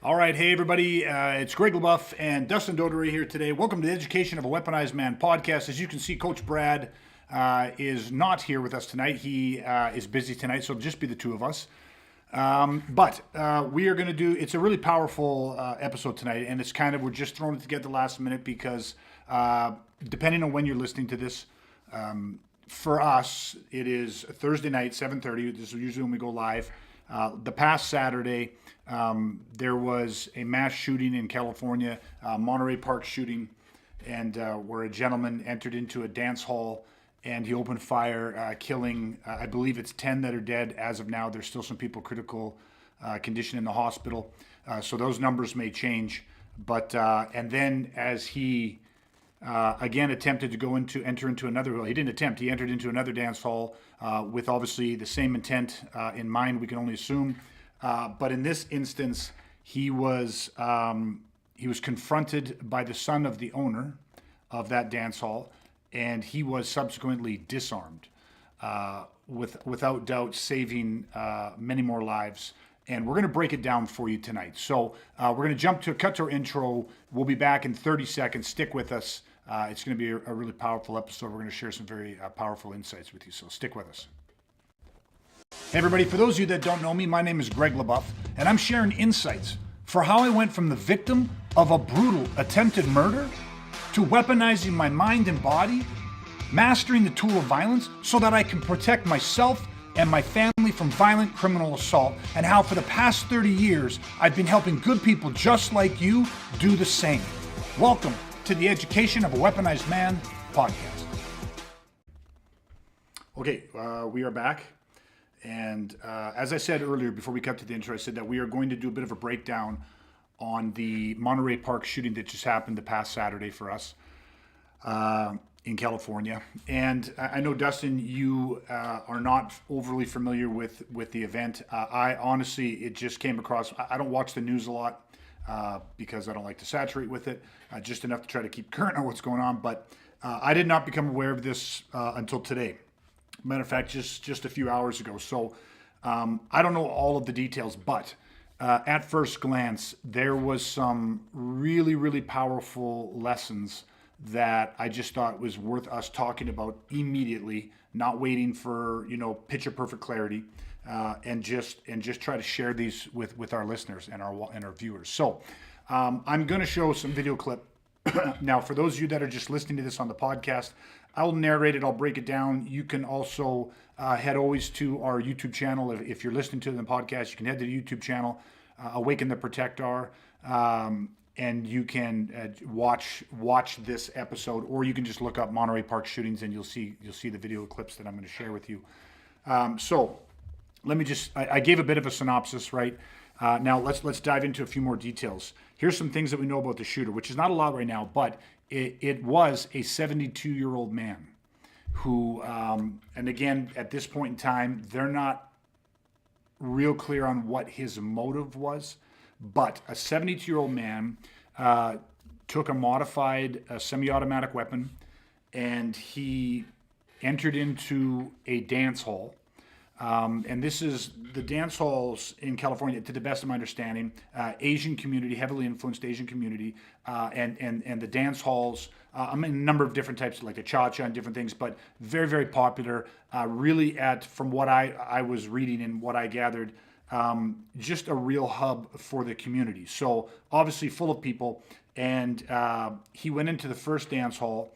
All right, hey everybody, it's Greg LaBeouf and Dustin Dodery here today. Welcome to the Education of a Weaponized Man podcast. As you can see, Coach Brad is not here with us tonight. He is busy tonight, so it'll just be the two of us. But we are going to do, it's a really powerful episode tonight, and it's we're just throwing it together last minute because depending on when you're listening to this, for us, it is Thursday night, 7:30. This is usually when we go live. The past Saturday, there was a mass shooting in California, Monterey Park Shooting, and where a gentleman entered into a dance hall and he opened fire, killing, I believe it's 10 that are dead as of now. There's still some people critical condition in the hospital, so those numbers may change. But and then as he again attempted to enter into another, well, he didn't attempt, he entered into another dance hall with obviously the same intent in mind, we can only assume. But in this instance, he was confronted by the son of the owner of that dance hall, and he was subsequently disarmed, without doubt saving many more lives. And we're going to break it down for you tonight. So we're going to cut to our intro. We'll be back in 30 seconds. Stick with us. It's going to be a really powerful episode. We're going to share some very powerful insights with you. So stick with us. Hey everybody, for those of you that don't know me, my name is Greg LaBeouf, and I'm sharing insights for how I went from the victim of a brutal attempted murder to weaponizing my mind and body, mastering the tool of violence so that I can protect myself and my family from violent criminal assault, and how for the past 30 years, I've been helping good people just like you do the same. Welcome to the Education of a Weaponized Man podcast. Okay, we are back. And as I said earlier, before we cut to the intro, I said that we are going to do a bit of a breakdown on the Monterey Park shooting that just happened the past Saturday for us in California. And I know, Dustin, you are not overly familiar with the event. I honestly, it just came across, I don't watch the news a lot because I don't like to saturate with it, just enough to try to keep current on what's going on. But I did not become aware of this until today. Matter of fact, just a few hours ago. So I don't know all of the details, but at first glance, there was some really, really powerful lessons that I just thought was worth us talking about immediately, not waiting for, picture perfect clarity, and just try to share these with our listeners and our viewers. So I'm going to show some video clip. Now, for those of you that are just listening to this on the podcast, I'll narrate it, I'll break it down. You can also head always to our YouTube channel. If you're listening to the podcast, you can head to the YouTube channel, Awaken the Protector, and you can watch this episode, or you can just look up Monterey Park shootings and you'll see the video clips that I'm going to share with you. So let me I gave a bit of a synopsis, right? Now let's dive into a few more details. Here's some things that we know about the shooter, which is not a lot right now, but it was a 72-year-old man who, and again, at this point in time, they're not real clear on what his motive was, but a 72-year-old man took a modified semi-automatic weapon, and he entered into a dance hall. And this is the dance halls in California, to the best of my understanding, Asian community, heavily influenced Asian community, and the dance halls, a number of different types, like the cha-cha and different things, but very, very popular, really from what I was reading and what I gathered, just a real hub for the community. So obviously full of people, and he went into the first dance hall,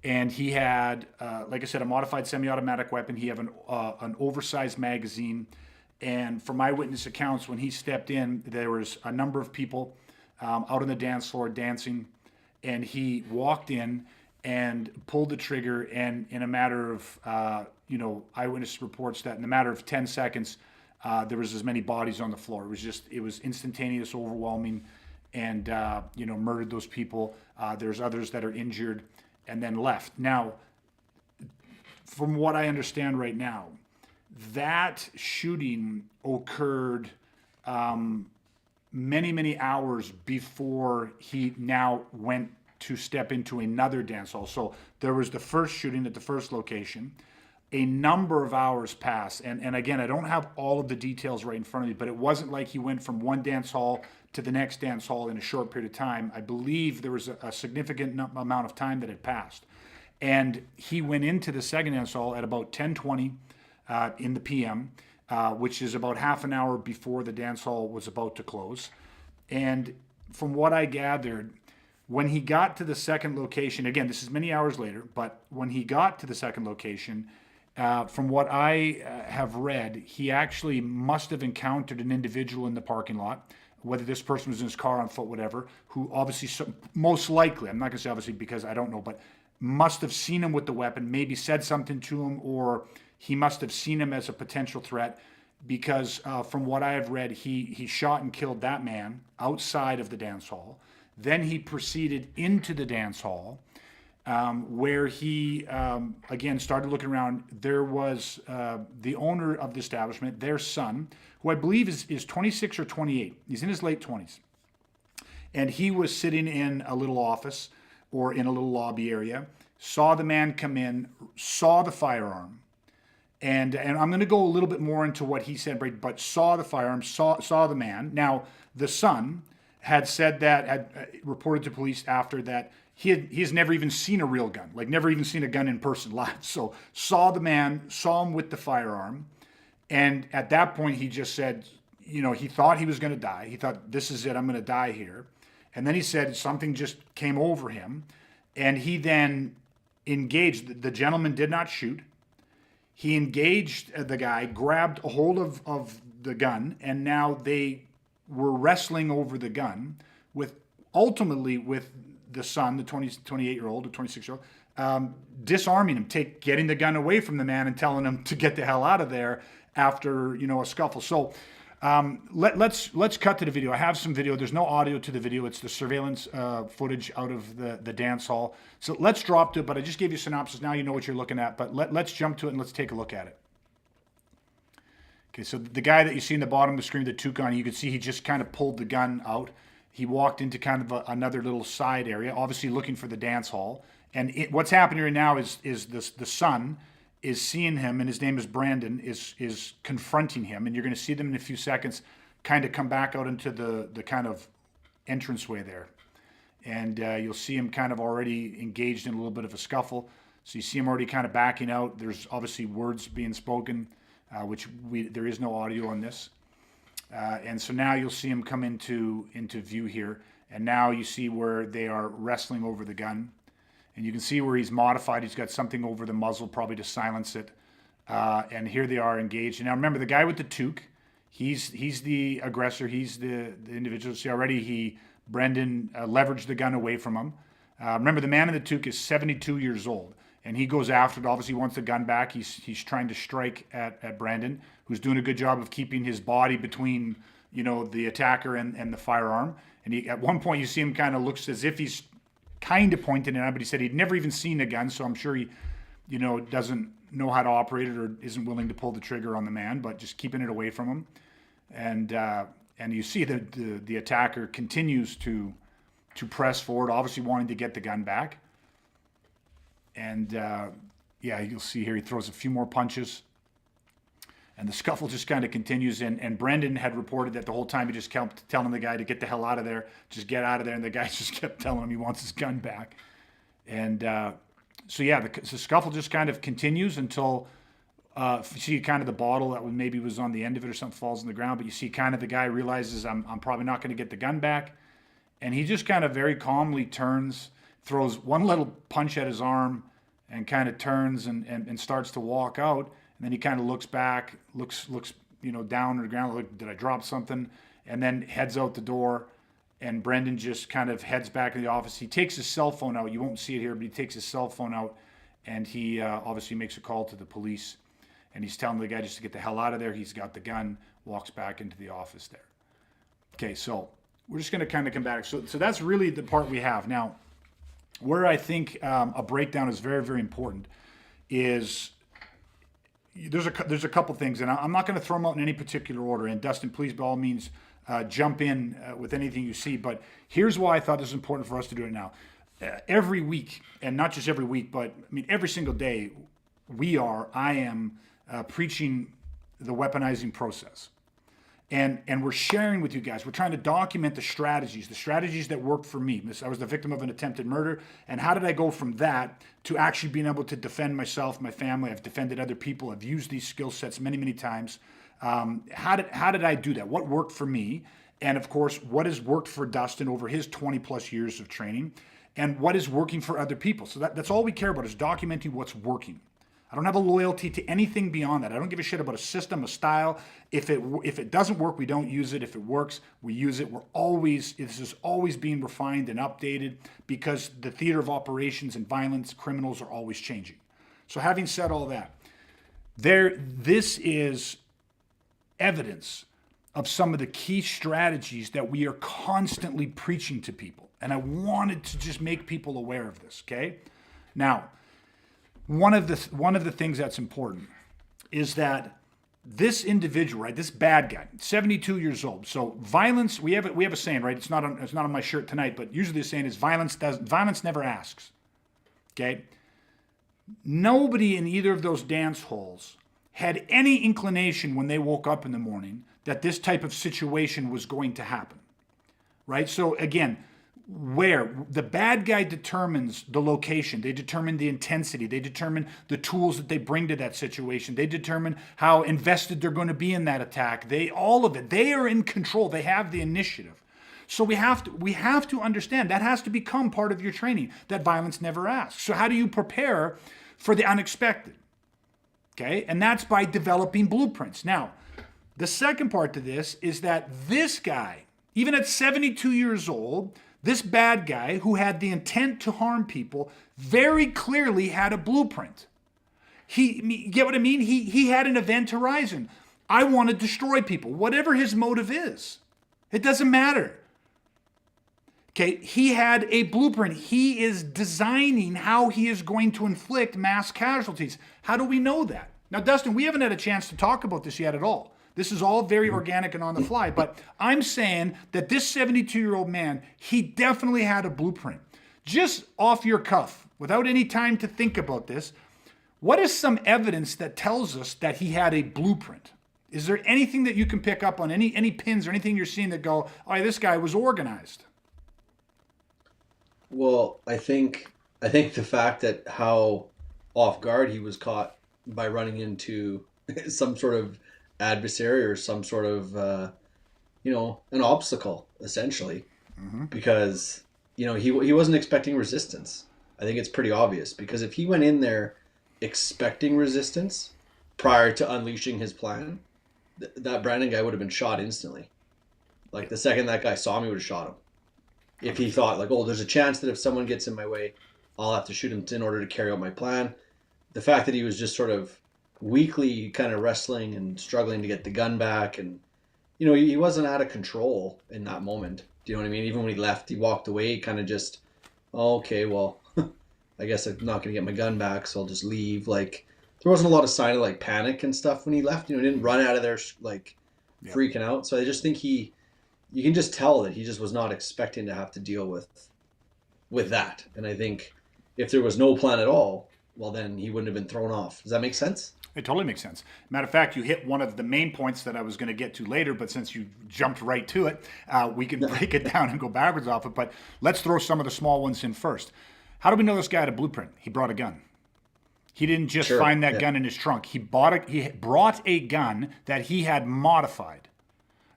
and he had, like I said, a modified semi-automatic weapon. He had an oversized magazine. And from eyewitness accounts, when he stepped in, there was a number of people out on the dance floor dancing. And he walked in and pulled the trigger. And in a matter of, eyewitness reports that in a matter of 10 seconds, there was as many bodies on the floor. It was instantaneous, overwhelming, and, murdered those people. There's others that are injured and then left. Now, from what I understand right now, that shooting occurred many, many hours before he now went to step into another dance hall. So there was the first shooting at the first location. a number of hours passed. And again, I don't have all of the details right in front of me, but it wasn't like he went from one dance hall to the next dance hall in a short period of time. I believe there was a significant amount of time that had passed. And he went into the second dance hall at about 10:20 in the PM, which is about half an hour before the dance hall was about to close. And from what I gathered, when he got to the second location, again, this is many hours later, but when he got to the second location, from what I have read, he actually must have encountered an individual in the parking lot, whether this person was in his car, on foot, whatever, who obviously, most likely, I'm not going to say obviously because I don't know, but must have seen him with the weapon, maybe said something to him, or he must have seen him as a potential threat, because from what I have read, he shot and killed that man outside of the dance hall. Then he proceeded into the dance hall, where he, again, started looking around. There was the owner of the establishment, their son, who I believe is 26 or 28. He's in his late 20s. And he was sitting in a little office or in a little lobby area, saw the man come in, saw the firearm. And I'm going to go a little bit more into what he said, but saw the firearm, saw the man. Now, the son had said that, had reported to police after that, he has never even seen a real gun, like never even seen a gun in person live. So saw the man, saw him with the firearm. And at that point, he just said, he thought he was going to die. He thought, this is it, I'm going to die here. And then he said something just came over him. And he then engaged. The gentleman did not shoot. He engaged the guy, grabbed a hold of the gun, and now they were wrestling over the gun ultimately with the son, the 28-year-old, the 26-year-old, disarming him, getting the gun away from the man and telling him to get the hell out of there after, a scuffle. So let's cut to the video. I have some video. There's no audio to the video. It's the surveillance footage out of the dance hall. So let's drop to it, but I just gave you a synopsis. Now you know what you're looking at, but let's jump to it and let's take a look at it. Okay, so the guy that you see in the bottom of the screen, the toque on, you can see he just kind of pulled the gun out. He walked into kind of another little side area, obviously looking for the dance hall. And what's happening right now is the son is seeing him, and his name is Brandon, is confronting him. And you're going to see them in a few seconds kind of come back out into the kind of entranceway there. And you'll see him kind of already engaged in a little bit of a scuffle. So you see him already kind of backing out. There's obviously words being spoken, which there is no audio on this. And so now you'll see him come into view here. And now you see where they are wrestling over the gun. And you can see where he's modified. He's got something over the muzzle, probably to silence it. And here they are engaged. And now remember, the guy with the toque, he's the aggressor. He's the individual. See, already Brendan leveraged the gun away from him. Remember, the man in the toque is 72 years old. And he goes after it. Obviously, he wants the gun back. He's trying to strike at Brandon, who's doing a good job of keeping his body between, the attacker and the firearm. And at one point, you see him kind of looks as if he's kind of pointing it out, but he said he'd never even seen a gun, so I'm sure he, doesn't know how to operate it or isn't willing to pull the trigger on the man, but just keeping it away from him. And you see that the attacker continues to press forward, obviously wanting to get the gun back. And you'll see here he throws a few more punches. And the scuffle just kind of continues. And Brendan had reported that the whole time he just kept telling the guy to get the hell out of there, just get out of there. And the guy just kept telling him he wants his gun back. And the scuffle just kind of continues until you see kind of the bottle that maybe was on the end of it or something falls on the ground. But you see kind of the guy realizes I'm probably not going to get the gun back. And he just kind of very calmly turns, throws one little punch at his arm and kind of turns and starts to walk out. And then he kind of looks back, looks down on the ground, like, did I drop something? And then heads out the door. And Brendan just kind of heads back in the office. He takes his cell phone out. You won't see it here, but he takes his cell phone out. And he obviously makes a call to the police. And he's telling the guy just to get the hell out of there. He's got the gun, walks back into the office there. Okay, so we're just going to kind of come back. So that's really the part we have. Now, where I think a breakdown is very, very important is there's a couple things, and I'm not going to throw them out in any particular order. And Dustin, please, by all means, jump in with anything you see. But here's why I thought this is important for us to do it now. Every week, and not just every week, but I mean every single day, I am preaching the weaponizing process. And we're sharing with you guys. We're trying to document the strategies that worked for me. I was the victim of an attempted murder. And how did I go from that to actually being able to defend myself, my family? I've defended other people. I've used these skill sets many, many times. How did I do that? What worked for me? And of course, what has worked for Dustin over his 20 plus years of training? And what is working for other people? So that's all we care about, is documenting what's working. I don't have a loyalty to anything beyond that. I don't give a shit about a system, a style. If it doesn't work, we don't use it. If it works, we use it. This is always being refined and updated, because the theater of operations and violence, criminals are always changing. So having said all that, this is evidence of some of the key strategies that we are constantly preaching to people. And I wanted to just make people aware of this, okay? Now, one of the things that's important is that this individual, right, this bad guy, 72 years old. So violence, we have a saying, right? It's not on my shirt tonight, but usually the saying is violence never asks. Okay? Nobody in either of those dance halls had any inclination when they woke up in the morning that this type of situation was going to happen. Right? So again, where the bad guy determines the location, they determine the intensity, they determine the tools that they bring to that situation, they determine how invested they're going to be in that attack. All of it, they are in control. They have the initiative. So we have to understand that has to become part of your training, that violence never asks. So how do you prepare for the unexpected? Okay, and that's by developing blueprints. Now, the second part to this is that this guy, even at 72 years old, this bad guy who had the intent to harm people very clearly had a blueprint. Get what I mean? He had an event horizon. I want to destroy people, whatever his motive is. It doesn't matter. Okay, he had a blueprint. He is designing how he is going to inflict mass casualties. How do we know that? Now, Dustin, we haven't had a chance to talk about this yet at all. This is all very organic and on the fly, but I'm saying that this 72-year-old man, he definitely had a blueprint. Just off your cuff, without any time to think about this, what is some evidence that tells us that he had a blueprint? Is there anything that you can pick up on, any pins or anything you're seeing that go, oh, this guy was organized? Well, I think the fact that how off guard he was caught by running into some sort of adversary or some sort of an obstacle, essentially, because he wasn't expecting resistance. I think it's pretty obvious, because if he went in there expecting resistance prior to unleashing his plan, that Brandon guy would have been shot instantly. Like, the second that guy saw me, would have shot him. If he thought, like, oh, there's a chance that if someone gets in my way, I'll have to shoot him in order to carry out my plan. The fact that he was just sort of weakly kind of wrestling and struggling to get the gun back, and he wasn't out of control in that moment. Do you know what I mean? Even when he left, he walked away kind of just, oh, okay, well, I guess I'm not going to get my gun back, so I'll just leave. Like, there wasn't a lot of sign of like panic and stuff when he left. He didn't run out of there like freaking out. So I just think you can just tell that he just was not expecting to have to deal with that. And I think if there was no plan at all, well, then he wouldn't have been thrown off. Does that make sense? It totally makes sense. Matter of fact, you hit one of the main points that I was going to get to later, but since you jumped right to it, we can break it down and go backwards off it. But let's throw some of the small ones in first. How do we know this guy had a blueprint? He brought a gun. He didn't just find that gun in his trunk. He brought a gun that he had modified.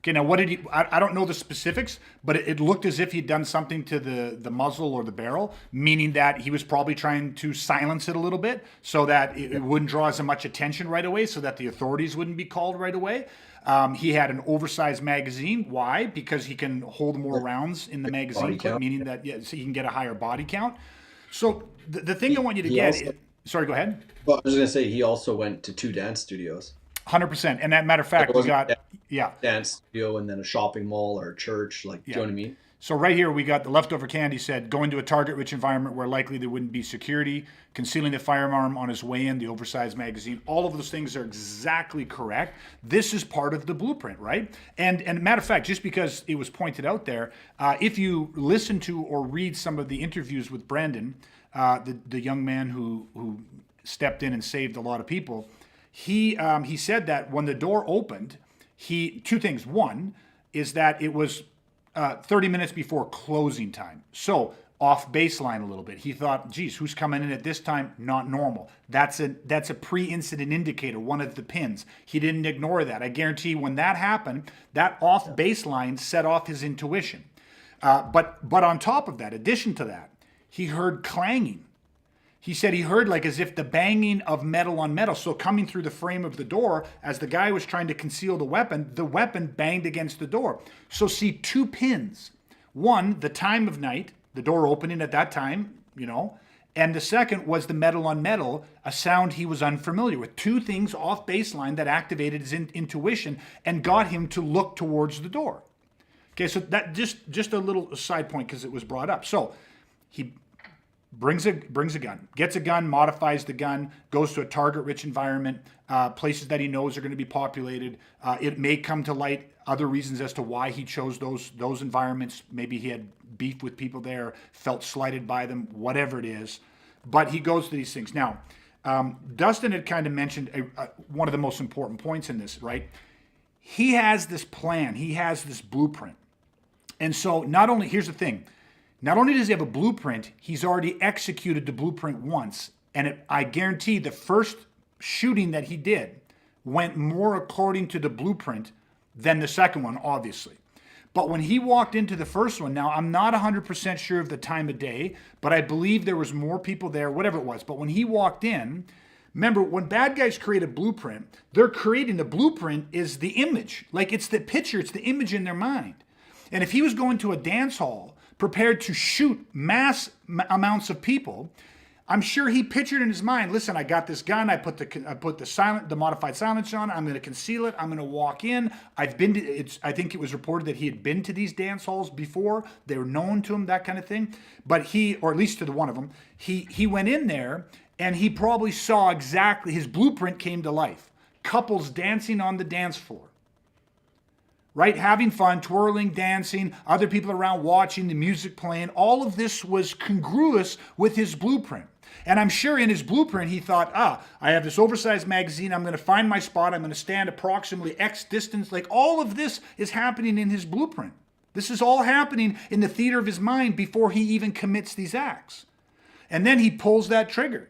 Okay, now what did he, I don't know the specifics, but it looked as if he'd done something to the muzzle or the barrel, meaning that he was probably trying to silence it a little bit so that it wouldn't draw as much attention right away, so that the authorities wouldn't be called right away. He had an oversized magazine. Why? Because he can hold more rounds in the magazine, meaning that so he can get a higher body count. So the thing I want you to get is, sorry, go ahead. Well, I was going to say, he also went to 2 dance studios. 100%. And that matter of fact, we got, dance studio and then a shopping mall or a church. Like, do you know what I mean? So right here, we got the leftover candy said, go into a target-rich environment where likely there wouldn't be security, concealing the firearm on his way in, the oversized magazine. All of those things are exactly correct. This is part of the blueprint, right? And matter of fact, just because it was pointed out there, if you listen to or read some of the interviews with Brandon, the young man who stepped in and saved a lot of people. He said that when the door opened, two things. One is that it was 30 minutes before closing time. So off baseline a little bit. He thought, geez, who's coming in at this time? Not normal. That's a pre-incident indicator, one of the pins. He didn't ignore that. I guarantee when that happened, that off baseline set off his intuition. But on top of that, addition to that, he heard clanging. He said he heard like as if the banging of metal on metal. So coming through the frame of the door, as the guy was trying to conceal the weapon banged against the door. So see two pins. One, the time of night, the door opening at that time, and the second was the metal on metal, a sound he was unfamiliar with. Two things off baseline that activated his intuition and got him to look towards the door. Okay, so that just a little side point because it was brought up. So he brings a gun, gets a gun, modifies the gun, goes to a target-rich environment, places that he knows are going to be populated. It may come to light other reasons as to why he chose those environments. Maybe he had beef with people there, felt slighted by them, whatever it is. But he goes to these things. Now, Dustin had kind of mentioned one of the most important points in this, right? He has this plan. He has this blueprint. And so here's the thing. Not only does he have a blueprint, he's already executed the blueprint once. And I guarantee the first shooting that he did went more according to the blueprint than the second one, obviously. But when he walked into the first one, now I'm not 100% sure of the time of day, but I believe there was more people there, whatever it was. But when he walked in, remember, when bad guys create a blueprint, they're creating the blueprint is the image. Like it's the picture, it's the image in their mind. And if he was going to a dance hall prepared to shoot mass amounts of people, I'm sure he pictured in his mind, listen, I got this gun, I put the modified silence on, I'm going to conceal it, I'm going to walk in. I think it was reported that he had been to these dance halls before. They were known to him, that kind of thing. But or at least to the one of them, he went in there and he probably saw exactly, his blueprint came to life. Couples dancing on the dance floor. Right? Having fun, twirling, dancing, other people around watching, the music playing. All of this was congruous with his blueprint. And I'm sure in his blueprint, he thought, I have this oversized magazine. I'm going to find my spot. I'm going to stand approximately X distance. Like all of this is happening in his blueprint. This is all happening in the theater of his mind before he even commits these acts. And then he pulls that trigger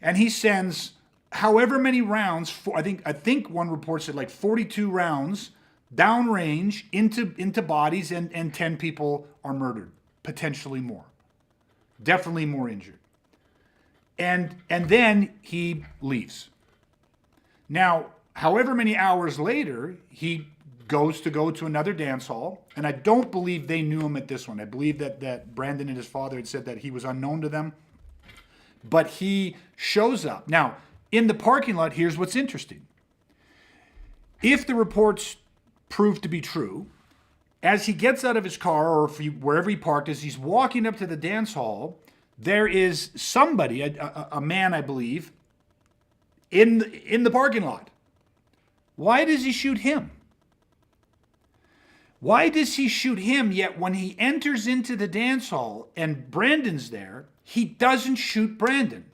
and he sends however many rounds, I think one report said like 42 rounds downrange into bodies, and 10 people are murdered, potentially more, definitely more injured. And then he leaves. Now, however many hours later, he go to another dance hall, and I don't believe they knew him at this one. I believe that Brandon and his father had said that he was unknown to them, but he shows up. Now, in the parking lot, here's what's interesting. If the reports prove to be true, as he gets out of his car or wherever he parked, as he's walking up to the dance hall, there is somebody, a man, I believe, in the parking lot. Why does he shoot him? Why does he shoot him, yet when he enters into the dance hall and Brandon's there, he doesn't shoot Brandon?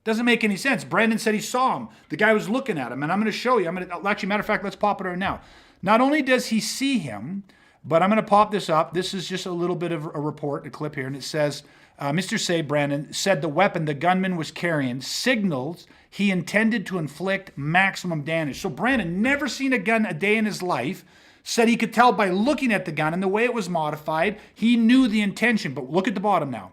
Doesn't make any sense. Brandon said he saw him. The guy was looking at him, and I'm going to show you. Actually, matter of fact, let's pop it right now. Not only does he see him, but I'm going to pop this up. This is just a little bit of a report, a clip here, and it says, Mr. Say, Brandon, said the weapon the gunman was carrying signals he intended to inflict maximum damage. So Brandon, never seen a gun a day in his life, said he could tell by looking at the gun and the way it was modified, he knew the intention. But look at the bottom now.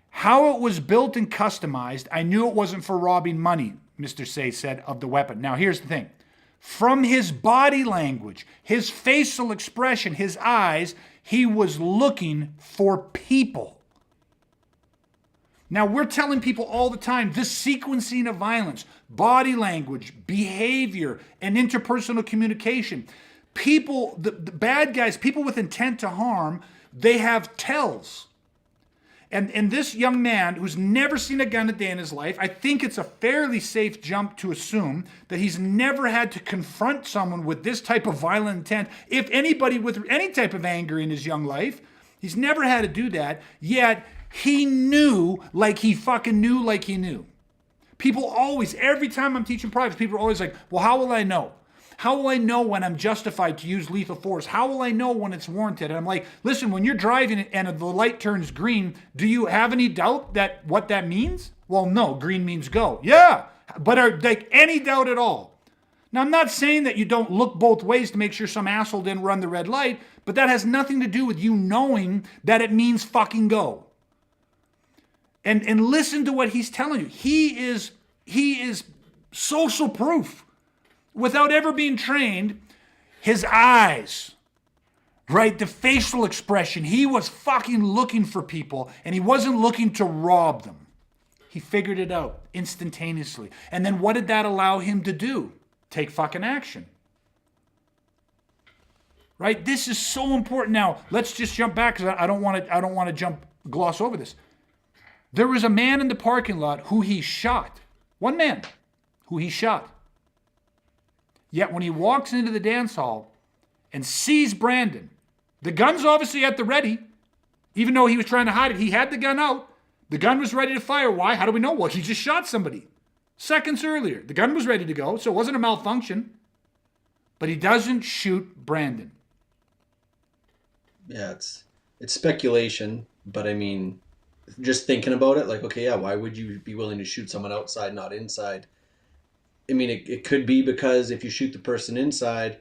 How it was built and customized, I knew it wasn't for robbing money, Mr. Say said of the weapon. Now, here's the thing. From his body language, his facial expression, his eyes, he was looking for people. Now, we're telling people all the time, this sequencing of violence, body language, behavior, and interpersonal communication. People, the bad guys, people with intent to harm, they have tells. And this young man who's never seen a gun a day in his life, I think it's a fairly safe jump to assume that he's never had to confront someone with this type of violent intent. If anybody with any type of anger in his young life, he's never had to do that. Yet he knew like he fucking knew like he knew. People always, every time I'm teaching privates, people are always like, well, how will I know? How will I know when I'm justified to use lethal force? How will I know when it's warranted? And I'm like, listen, when you're driving and the light turns green, do you have any doubt that what that means? Well, no, green means go. Yeah, but are like any doubt at all? Now, I'm not saying that you don't look both ways to make sure some asshole didn't run the red light, but that has nothing to do with you knowing that it means fucking go. And listen to what he's telling you. He is social proof. Without ever being trained, his eyes, right? The facial expression, he was fucking looking for people and he wasn't looking to rob them. He figured it out instantaneously. And then what did that allow him to do? Take fucking action. Right? This is so important. Now, let's just jump back because I don't want to gloss over this. There was a man in the parking lot who he shot. One man who he shot. Yet when he walks into the dance hall and sees Brandon, the gun's obviously at the ready. Even though he was trying to hide it, he had the gun out. The gun was ready to fire. Why? How do we know? Well, he just shot somebody seconds earlier. The gun was ready to go, so it wasn't a malfunction. But he doesn't shoot Brandon. Yeah, it's speculation, but I mean, just thinking about it, like, okay, yeah, why would you be willing to shoot someone outside, not inside? I mean, it could be because if you shoot the person inside,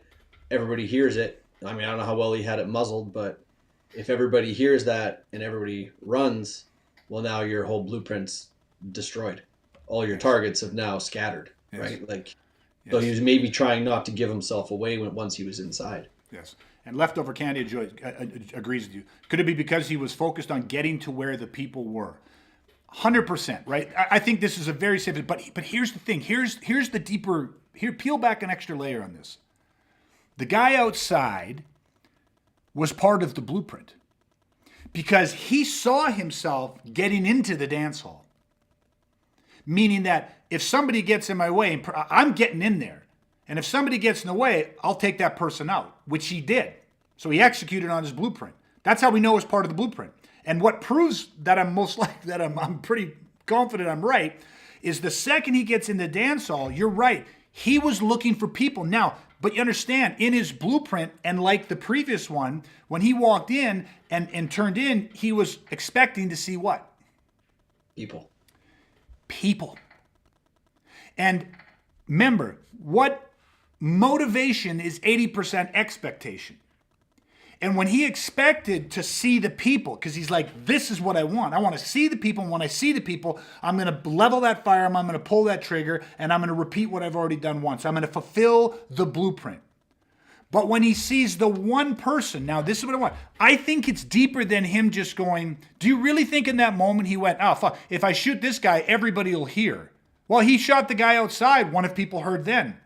everybody hears it. I mean, I don't know how well he had it muzzled, but if everybody hears that and everybody runs, well, now your whole blueprint's destroyed. All your targets have now scattered, yes. Right? Like, yes. So he was maybe trying not to give himself away once he was inside. Yes. And Leftover Candy agrees with you. Could it be because he was focused on getting to where the people were? 100%, right? I think this is a very simple, but here's the thing. Here's the deeper, peel back an extra layer on this. The guy outside was part of the blueprint because he saw himself getting into the dance hall. Meaning that if somebody gets in my way, I'm getting in there. And if somebody gets in the way, I'll take that person out, which he did. So he executed on his blueprint. That's how we know it's part of the blueprint. And what proves that I'm pretty confident I'm right is the second he gets in the dance hall, you're right. He was looking for people. Now, but you understand, in his blueprint, and like the previous one, when he walked in and turned in, he was expecting to see what? People. And remember, what motivation is 80% expectation. And when he expected to see the people, because he's like, this is what I want. I want to see the people. And when I see the people, I'm going to level that firearm. I'm going to pull that trigger. And I'm going to repeat what I've already done once. I'm going to fulfill the blueprint. But when he sees the one person, now this is what I want. I think it's deeper than him just going, do you really think in that moment he went, oh, fuck, if I shoot this guy, everybody will hear. Well, he shot the guy outside. What if people heard then?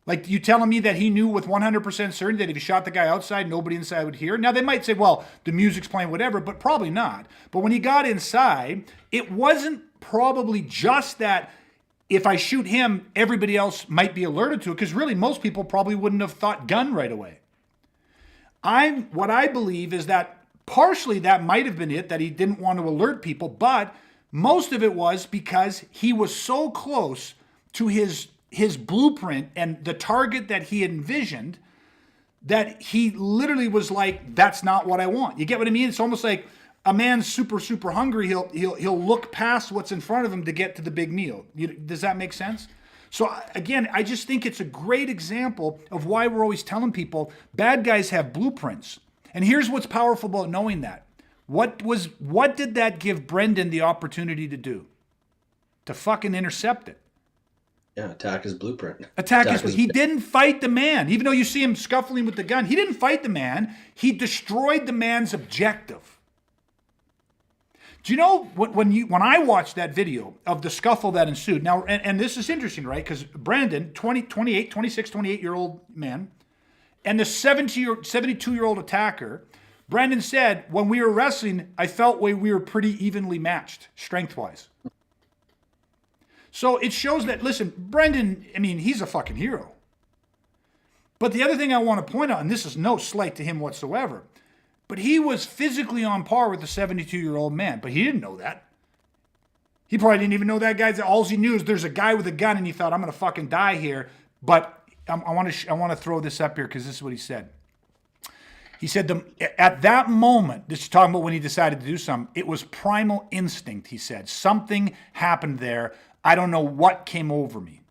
Like, you telling me that he knew with 100% certainty that if he shot the guy outside, nobody inside would hear? Now, they might say, well, the music's playing, whatever, but probably not. But when he got inside, it wasn't probably just that if I shoot him, everybody else might be alerted to it, because really most people probably wouldn't have thought gun right away. What I believe is that partially that might have been it, that he didn't want to alert people, but most of it was because he was so close to his blueprint and the target that he envisioned that he literally was like, that's not what I want. You get what I mean? It's almost like a man's super, super hungry. He'll look past what's in front of him to get to the big meal. Does that make sense? So again, I just think it's a great example of why we're always telling people bad guys have blueprints. And here's what's powerful about knowing that. What did that give Brendan the opportunity to do? To fucking intercept it. Yeah, attack his blueprint. He didn't fight the man. Even though you see him scuffling with the gun, he didn't fight the man. He destroyed the man's objective. Do you know when I watched that video of the scuffle that ensued? Now, and this is interesting, right? Because Brandon, 28-year-old man, and the 72-year-old attacker, Brandon said, when we were wrestling, I felt we were pretty evenly matched, strength-wise. So it shows that, listen, Brendan, I mean, he's a fucking hero. But the other thing I want to point out, and this is no slight to him whatsoever, but he was physically on par with the 72-year-old man, but he didn't know that. He probably didn't even know that guy's. All he knew is there's a guy with a gun, and he thought, I'm going to fucking die here. But I want to throw this up here because this is what he said. He said, at that moment, this is talking about when he decided to do something, it was primal instinct, he said. Something happened there. I don't know what came over me.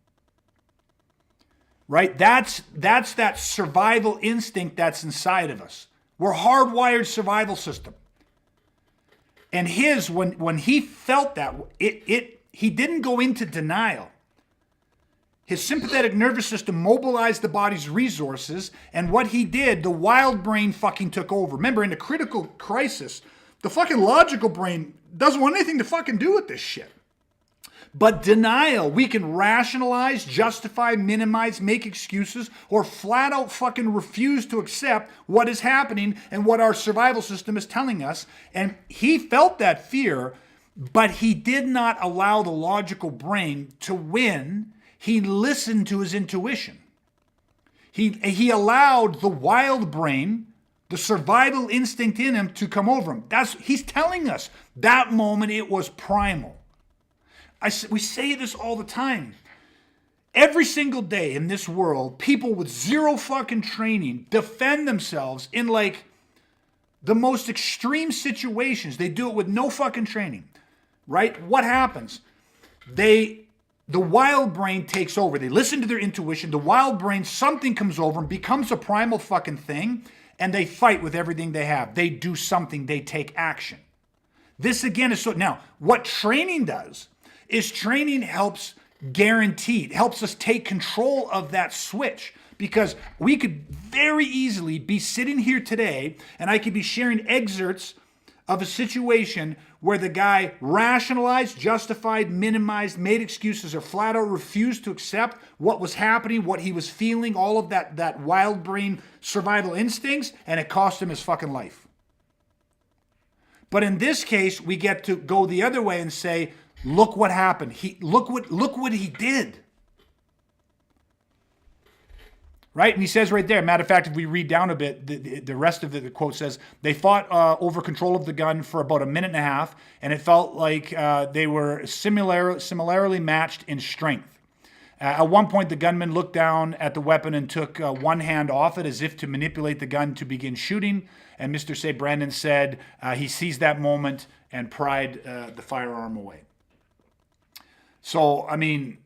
Right? That's that survival instinct that's inside of us. We're hardwired survival system. And when he felt that, he didn't go into denial. His sympathetic nervous system mobilized the body's resources, and what he did, the wild brain fucking took over. Remember, in a critical crisis, the fucking logical brain doesn't want anything to fucking do with this shit. But denial, we can rationalize, justify, minimize, make excuses, or flat out fucking refuse to accept what is happening and what our survival system is telling us. And he felt that fear, but he did not allow the logical brain to win. He listened to his intuition. He allowed the wild brain, the survival instinct in him, to come over him. He's telling us that moment it was primal. We say this all the time. Every single day in this world, people with zero fucking training defend themselves in like the most extreme situations. They do it with no fucking training, right? What happens? The wild brain takes over. They listen to their intuition. The wild brain, something comes over and becomes a primal fucking thing, and they fight with everything they have. They do something. They take action. This again is so. Now, what training does is training helps guarantee, it helps us take control of that switch, because we could very easily be sitting here today and I could be sharing excerpts of a situation where the guy rationalized, justified, minimized, made excuses, or flat out refused to accept what was happening, what he was feeling, all of that wild brain survival instincts, and it cost him his fucking life. But in this case, we get to go the other way and say, look what happened. Look what he did. Right? And he says right there, matter of fact, if we read down a bit, the rest of the quote says, they fought over control of the gun for about a minute and a half, and it felt like they were similarly matched in strength. At one point, the gunman looked down at the weapon and took one hand off it as if to manipulate the gun to begin shooting. And Mr. Say Brandon said he seized that moment and pried the firearm away. So, I mean,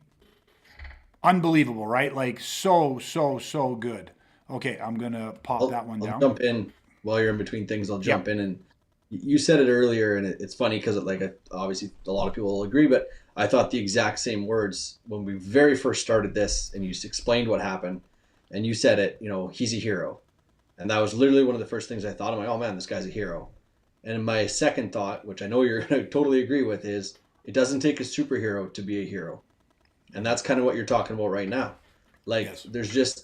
unbelievable, right? Like so good. Okay, I'm going to pop that one down. I'll jump in while you're in between things. I'll jump in. And you said it earlier, and it's funny because obviously a lot of people will agree, but I thought the exact same words when we very first started this, and you explained what happened, and you said it, he's a hero. And that was literally one of the first things I thought. I'm like, oh man, this guy's a hero. And my second thought, which I know you're going to totally agree with, is it doesn't take a superhero to be a hero. And that's kind of what you're talking about right now. Like, yes.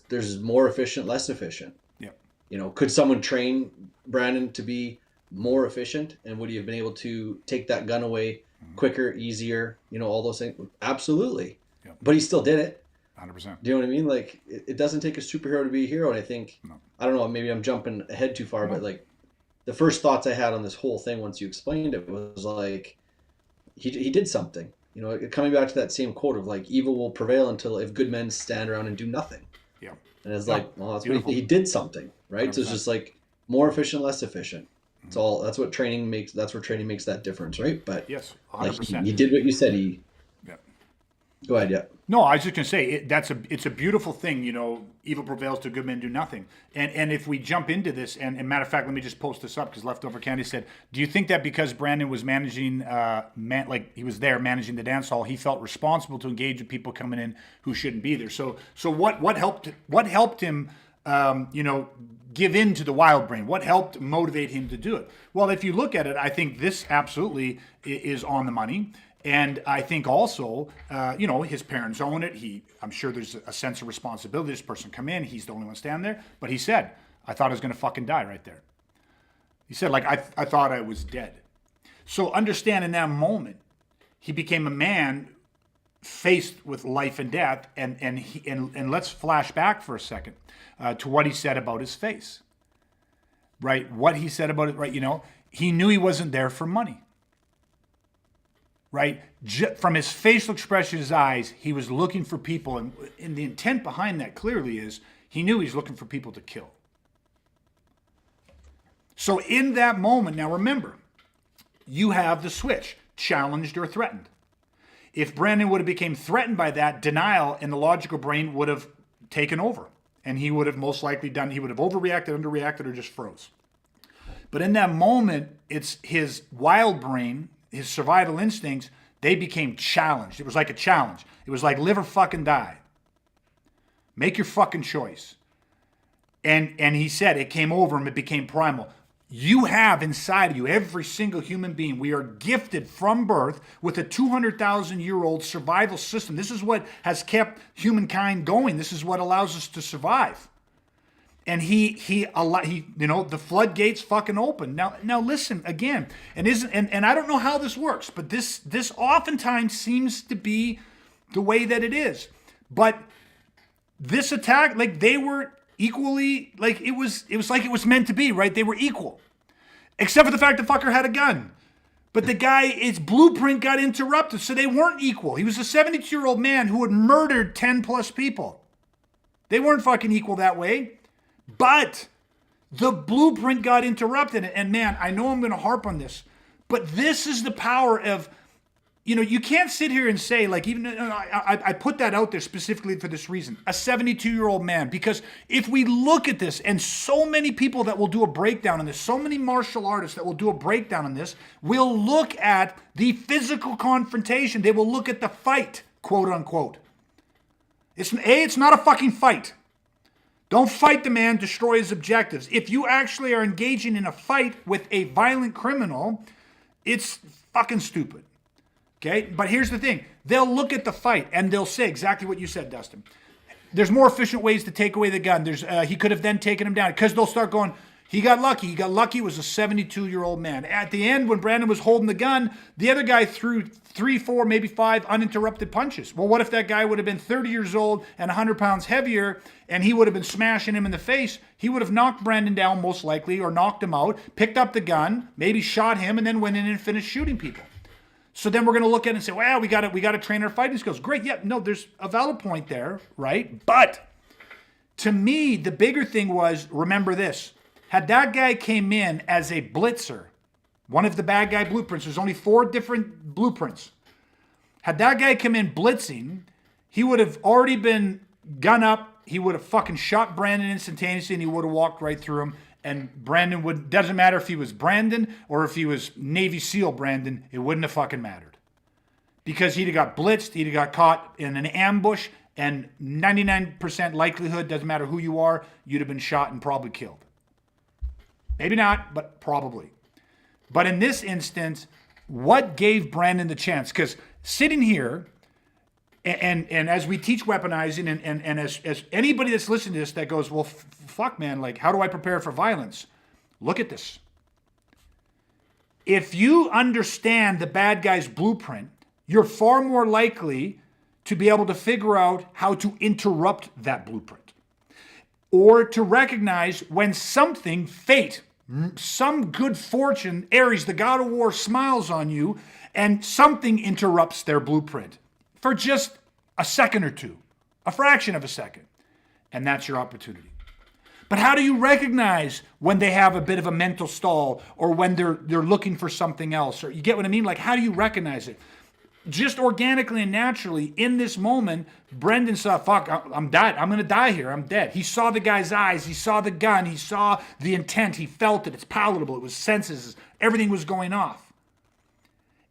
There's more efficient, less efficient. Yep. Could someone train Brandon to be more efficient? And would he have been able to take that gun away quicker, easier, all those things? Absolutely. Yep. But he still did it. 100%. Do you know what I mean? Like, it doesn't take a superhero to be a hero. And I think, I don't know, maybe I'm jumping ahead too far, but like the first thoughts I had on this whole thing once you explained it was like, he did something. Coming back to that same quote of like, evil will prevail until if good men stand around and do nothing. Yeah. And it's like, well, that's what he did something, right? 100%. So it's just like more efficient, less efficient. It's all, that's what training makes. That's where training makes that difference, right? But yes, 100%. Like he did what you said. Go ahead. Yeah. No, I was just going to say it's a beautiful thing. Evil prevails to good men do nothing. And if we jump into this, and matter of fact, let me just post this up because Leftover Candy said, do you think that because Brandon was managing, he was there managing the dance hall, he felt responsible to engage with people coming in who shouldn't be there? So what helped him, give in to the wild brain? What helped motivate him to do it? Well, if you look at it, I think this absolutely is on the money. And I think also, his parents own it. I'm sure there's a sense of responsibility. This person come in, he's the only one standing there. But he said, I thought I was going to fucking die right there. He said, I thought I was dead. So understand in that moment, he became a man faced with life and death. And let's flash back for a second to what he said about his face. Right? What he said about it, right? He knew he wasn't there for money. right? From his facial expression, his eyes, he was looking for people. And the intent behind that clearly is he knew he was looking for people to kill. So in that moment, now remember, you have the switch, challenged or threatened. If Brandon would have become threatened by that, denial in the logical brain would have taken over. And he would have most likely he would have overreacted, underreacted, or just froze. But in that moment, it's his wild brain, his survival instincts, they became challenged. It was like a challenge. It was like live or fucking die. Make your fucking choice. And he said it came over him, it became primal. You have inside of you, every single human being, we are gifted from birth with a 200,000-year-old survival system. This is what has kept humankind going. This is what allows us to survive. And the floodgates fucking open. Now listen again, and I don't know how this works, but this oftentimes seems to be the way that it is. But this attack, like they were equally, like it was like it was meant to be, right? They were equal, except for the fact the fucker had a gun. But the guy, his blueprint got interrupted, so they weren't equal. He was a 72-year-old man who had murdered 10 plus people. They weren't fucking equal that way. But the blueprint got interrupted. And man, I know I'm going to harp on this, but this is the power of, you can't sit here and say, like, even I put that out there specifically for this reason, a 72-year-old man, because if we look at this, and so many people that will do a breakdown on this, so many martial artists that will do a breakdown on this, will look at the physical confrontation. They will look at the fight, quote unquote. It's not a fucking fight. Don't fight the man, destroy his objectives. If you actually are engaging in a fight with a violent criminal, it's fucking stupid. Okay? But here's the thing. They'll look at the fight and they'll say exactly what you said, Dustin. There's more efficient ways to take away the gun. He could have then taken him down, because they'll start going, he got lucky. He got lucky. It was a 72-year-old man. At the end, when Brandon was holding the gun, the other guy threw 3, 4, maybe 5 uninterrupted punches. Well, what if that guy would have been 30 years old and 100 pounds heavier, and he would have been smashing him in the face? He would have knocked Brandon down most likely, or knocked him out, picked up the gun, maybe shot him, and then went in and finished shooting people. So then we're going to look at it and say, well, we got to train our fighting skills. Great. Yeah, no, there's a valid point there, right? But to me, the bigger thing was, remember this. Had that guy came in as a blitzer, one of the bad guy blueprints, there's only 4 different blueprints. Had that guy come in blitzing, he would have already been gun up. He would have fucking shot Brandon instantaneously, and he would have walked right through him. And Brandon doesn't matter if he was Brandon or if he was Navy SEAL Brandon, it wouldn't have fucking mattered. Because he'd have got blitzed, he'd have got caught in an ambush, and 99% likelihood, doesn't matter who you are, you'd have been shot and probably killed. Maybe not, but probably. But in this instance, what gave Brandon the chance? Because sitting here, and as we teach weaponizing, and as anybody that's listening to this that goes, well, fuck, man, like, how do I prepare for violence? Look at this. If you understand the bad guy's blueprint, you're far more likely to be able to figure out how to interrupt that blueprint. Or to recognize when something, fate, some good fortune, Aries, the god of war, smiles on you, and something interrupts their blueprint for just a second or two, a fraction of a second. And that's your opportunity. But how do you recognize when they have a bit of a mental stall, or when they're looking for something else? Or you get what I mean? Like, how do you recognize it? Just organically and naturally, in this moment, Brendan saw, fuck, I'm dead. I'm going to die here. I'm dead. He saw the guy's eyes. He saw the gun. He saw the intent. He felt it. It's palatable. It was senses. Everything was going off.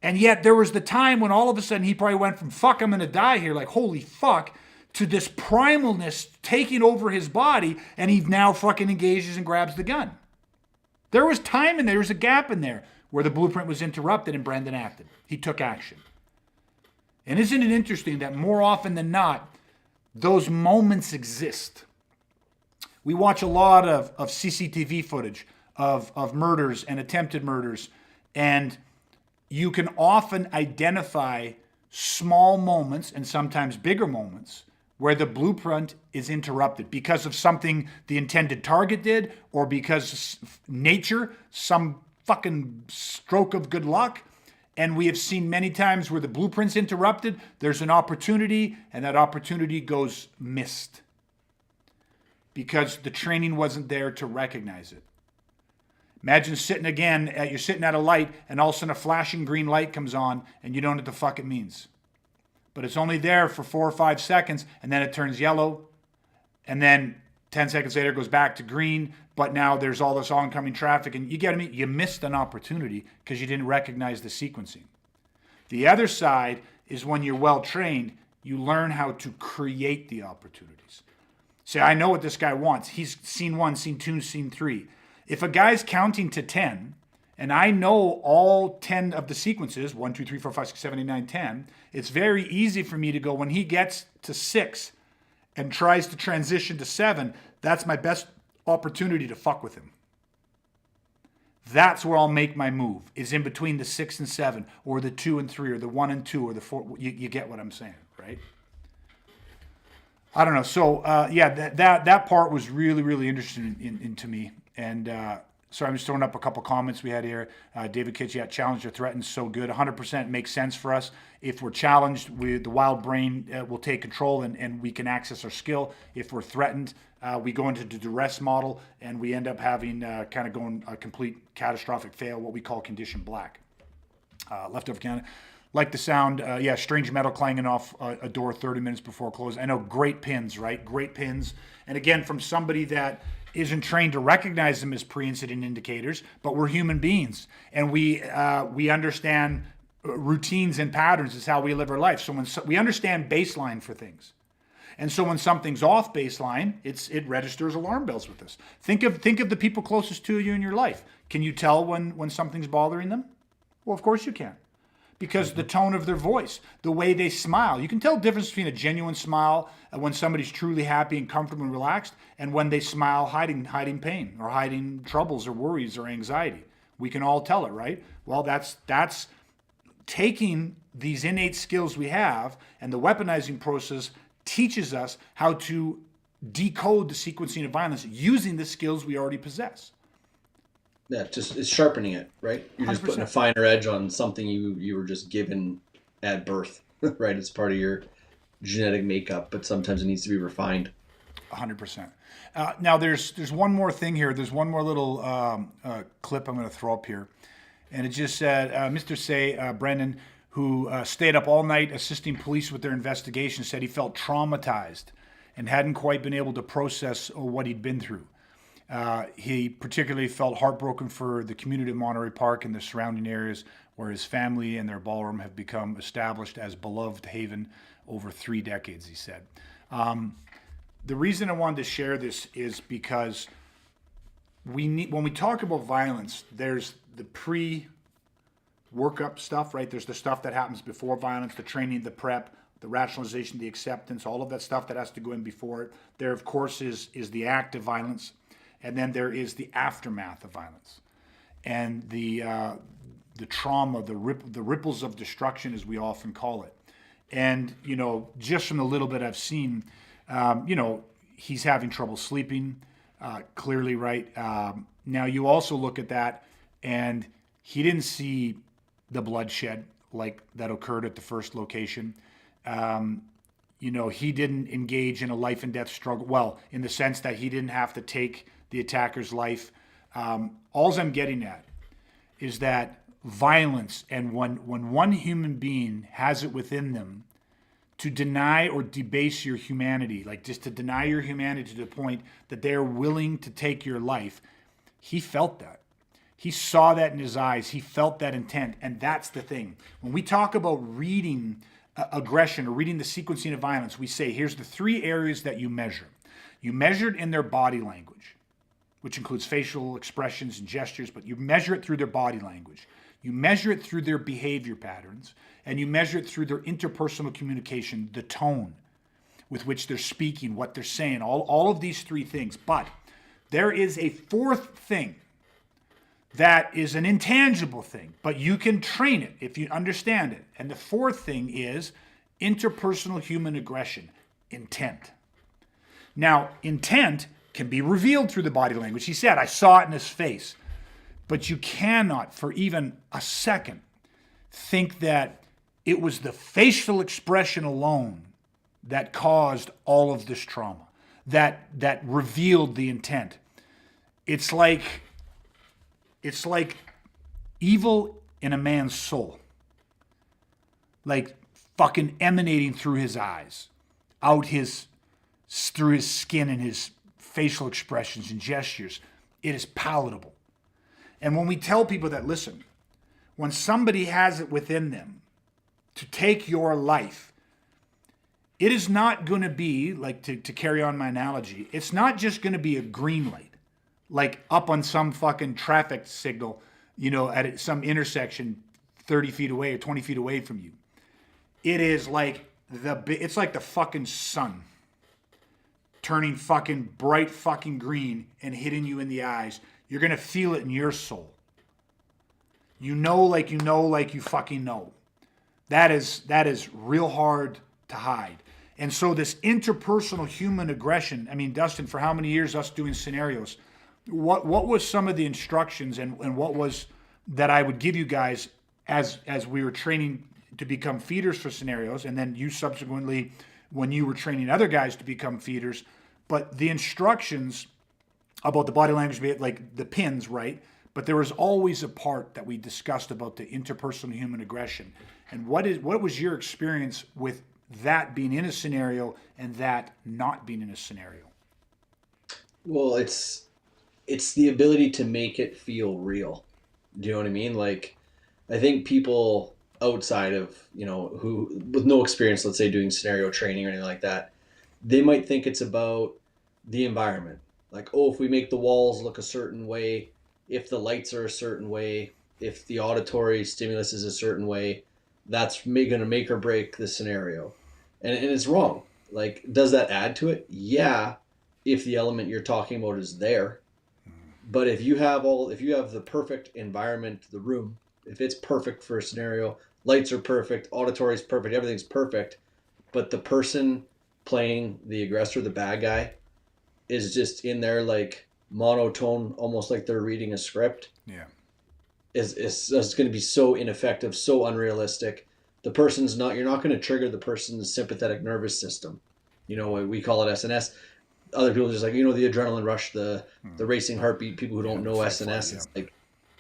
And yet there was the time when all of a sudden he probably went from, fuck, I'm going to die here, like, holy fuck, to this primalness taking over his body, and he now fucking engages and grabs the gun. There was time in there. There was a gap in there where the blueprint was interrupted and Brendan acted. He took action. And isn't it interesting that more often than not, those moments exist? We watch a lot of CCTV footage of murders and attempted murders, and you can often identify small moments and sometimes bigger moments where the blueprint is interrupted because of something the intended target did, or because nature, some fucking stroke of good luck, And we have seen many times where the blueprint's interrupted, there's an opportunity, and that opportunity goes missed because the training wasn't there to recognize it. Imagine you're sitting at a light, and all of a sudden a flashing green light comes on, and you don't know what the fuck it means. But it's only there for 4 or 5 seconds, and then it turns yellow, and then 10 seconds later it goes back to green, but now there's all this oncoming traffic, and you get me? You missed an opportunity because you didn't recognize the sequencing. The other side is when you're well trained, you learn how to create the opportunities. Say, I know what this guy wants. He's scene 1, scene 2, scene 3. If a guy's counting to 10, and I know all 10 of the sequences, 1, 2, 3, 4, 5, 6, 7, 8, 9, 10, it's very easy for me to go, when he gets to 6 and tries to transition to 7, that's my best opportunity to fuck with him. That's where I'll make my move, is in between the 6 and 7, or the 2 and 3, or the 1 and 2, or the 4. You get what I'm saying, right? I don't know. So, that part was really, really interesting to me. And so I'm just throwing up a couple comments we had here. David Kitch, challenged or threatened, so good. 100% makes sense for us. If we're challenged, the wild brain will take control and we can access our skill. If we're threatened, we go into the duress model and we end up having kind of going a complete catastrophic fail, what we call condition black. Leftover Canada. Like the sound, strange metal clanging off a door 30 minutes before close. I know, great pins, right? Great pins. And again, from somebody that isn't trained to recognize them as pre-incident indicators, but we're human beings. And we understand routines and patterns is how we live our life. So we understand baseline for things. And so when something's off baseline, it registers alarm bells with us. Think of the people closest to you in your life. Can you tell when something's bothering them? Well, of course you can. Because the tone of their voice, the way they smile. You can tell the difference between a genuine smile when somebody's truly happy and comfortable and relaxed, and when they smile hiding pain or hiding troubles or worries or anxiety. We can all tell it, right? Well, that's taking these innate skills we have, and the weaponizing process teaches us how to decode the sequencing of violence using the skills we already possess. Yeah, it's sharpening it, right? You're just 100%. putting a finer edge on something you were just given at birth, right? It's part of your genetic makeup, but sometimes it needs to be refined. 100%. Now, there's one more thing here. There's one more little clip I'm going to throw up here. And it just said, Mr. Brendan, who stayed up all night assisting police with their investigation, said he felt traumatized and hadn't quite been able to process what he'd been through. He particularly felt heartbroken for the community of Monterey Park and the surrounding areas where his family and their ballroom have become established as beloved haven over 3 decades, he said. The reason I wanted to share this is because when we talk about violence, there's the pre-workup stuff, right? There's the stuff that happens before violence, the training, the prep, the rationalization, the acceptance, all of that stuff that has to go in before it. There, of course, is the act of violence. And then there is the aftermath of violence, and the trauma, the ripples of destruction, as we often call it. And just from the little bit I've seen, he's having trouble sleeping, clearly, right? Now you also look at that, and he didn't see the bloodshed like that occurred at the first location. He didn't engage in a life and death struggle. Well, in the sense that he didn't have to take the attacker's life. All I'm getting at is that violence, and when one human being has it within them to deny or debase your humanity, like just to deny your humanity to the point that they're willing to take your life, he felt that. He saw that in his eyes. He felt that intent. And that's the thing. When we talk about reading aggression or reading the sequencing of violence, we say, here's the 3 areas that you measure. You measure it in their body language, which includes facial expressions and gestures, but you measure it through their body language. You measure it through their behavior patterns, and you measure it through their interpersonal communication, the tone with which they're speaking, what they're saying, all of these 3 things. But there is a 4th thing that is an intangible thing, but you can train it if you understand it. And the 4th thing is interpersonal human aggression, intent. Now, intent can be revealed through the body language. He said, I saw it in his face. But you cannot, for even a second, think that it was the facial expression alone that caused all of this trauma, that revealed the intent. It's like evil in a man's soul, like fucking emanating through his eyes, through his skin and his facial expressions and gestures. It is palatable. And when we tell people that, listen, when somebody has it within them to take your life, it is not going to be, like, to carry on my analogy, it's not just going to be a green light, like up on some fucking traffic signal, at some intersection 30 feet away or 20 feet away from you. It is like it's like the fucking sun turning fucking bright fucking green and hitting you in the eyes. You're going to feel it in your soul. Like you fucking know. That is real hard to hide. And so this interpersonal human aggression, I mean, Dustin, for how many years us doing scenarios, what was some of the instructions and what was that I would give you guys as we were training to become feeders for scenarios, and then you subsequently when you were training other guys to become feeders, but the instructions about the body language, like the pins, right? But there was always a part that we discussed about the interpersonal human aggression. And what was your experience with that being in a scenario and that not being in a scenario? Well, it's the ability to make it feel real. Do you know what I mean? Like, I think people outside of, who with no experience, let's say doing scenario training or anything like that, they might think it's about the environment. Like, oh, if we make the walls look a certain way, if the lights are a certain way, if the auditory stimulus is a certain way, that's going to make or break the scenario. And it's wrong. Like, does that add to it? Yeah, if the element you're talking about is there. But if you have the perfect environment, the room, if it's perfect for a scenario, lights are perfect, auditory is perfect, everything's perfect, but the person playing the aggressor, the bad guy, is just in there like monotone, almost like they're reading a script. Yeah. Is going to be so ineffective, so unrealistic. You're not going to trigger the person's sympathetic nervous system. We call it SNS. Other people are just like, the adrenaline rush, the racing heartbeat, people who don't know SNS, it's like,